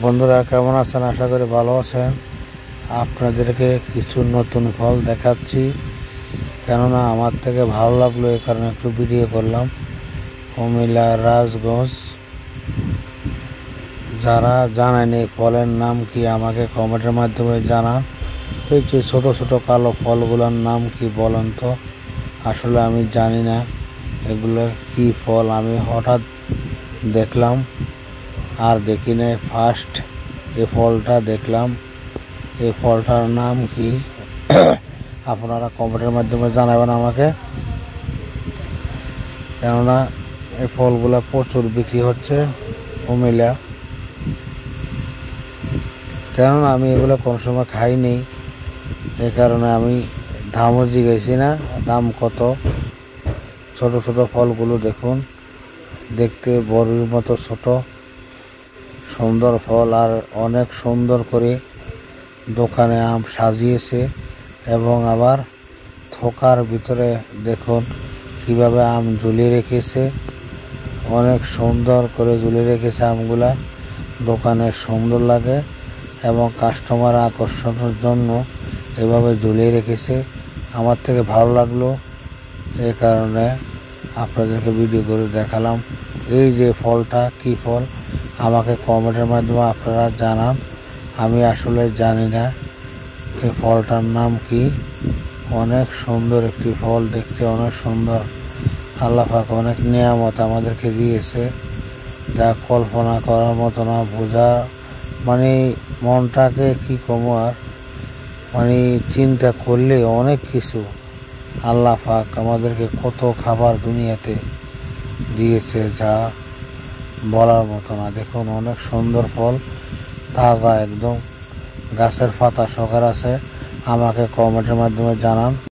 বন্ধুরা কেমন আছেন? আশা করি ভালো আছেন। আপনাদেরকে কিছু নতুন ফল দেখাচ্ছি, কেননা আমার থেকে ভালো লাগলো এই কারণে একটু ভিডিও করলাম। কুমিল্লা রাজগঞ্জ, যারা জানেন এই ফলের নাম কি আমাকে কমেন্টের মাধ্যমে জানান। এই যে ছোটো ছোটো কালো ফলগুলোর নাম কি বলেন তো? আসলে আমি জানি না এগুলো কি ফল। আমি হঠাৎ দেখলাম আর দেখি না, ফার্স্ট এই ফলটা দেখলাম। এই ফলটার নাম কি আপনারা কমেন্টের মাধ্যমে জানাবেন আমাকে, কেননা এই ফলগুলো প্রচুর বিক্রি হচ্ছে কুমিল্লা। কেননা আমি এগুলো কোনো সময় খাইনি, এই কারণে আমি দামও জিজ্ঞেসি না দাম কত। ছোট ছোট ফলগুলো দেখুন, দেখতে বড়ির মতো ছোট সুন্দর ফল, আর অনেক সুন্দর করে দোকানে আম সাজিয়েছে এবং আবার থোকার ভিতরে দেখুন কিভাবে আম ঝুলিয়ে রেখেছে। অনেক সুন্দর করে ঝুলিয়ে রেখেছে আমগুলা, দোকানে সুন্দর লাগে এবং কাস্টমার আকর্ষণের জন্য এভাবে ঝুলিয়ে রেখেছে। আমার থেকে ভালো লাগলো, এই কারণে আপনাদেরকে ভিডিও করে দেখালাম। এই যে ফলটা কি ফল আমাকে কমেন্টের মাধ্যমে আপনারা জানান। আমি আসলে জানি না এই ফলটার নাম কি। অনেক সুন্দর একটি ফল, দেখতে অনেক সুন্দর। আল্লাহ পাক অনেক নিয়ামত আমাদেরকে দিয়েছে, যা কল্পনা করার মতো না, বোঝা মানে মনটাকে কি কমো আর, মানে চিন্তা করলে অনেক কিছু। আল্লাহ পাক আমাদেরকে কত খাবার দুনিয়াতে দিয়েছে যা বলার মতো না। দেখুন অনেক সুন্দর ফল, তাজা একদম, গাছের পাতা সকার আছে। আমাকে কমেন্টের মাধ্যমে জানান।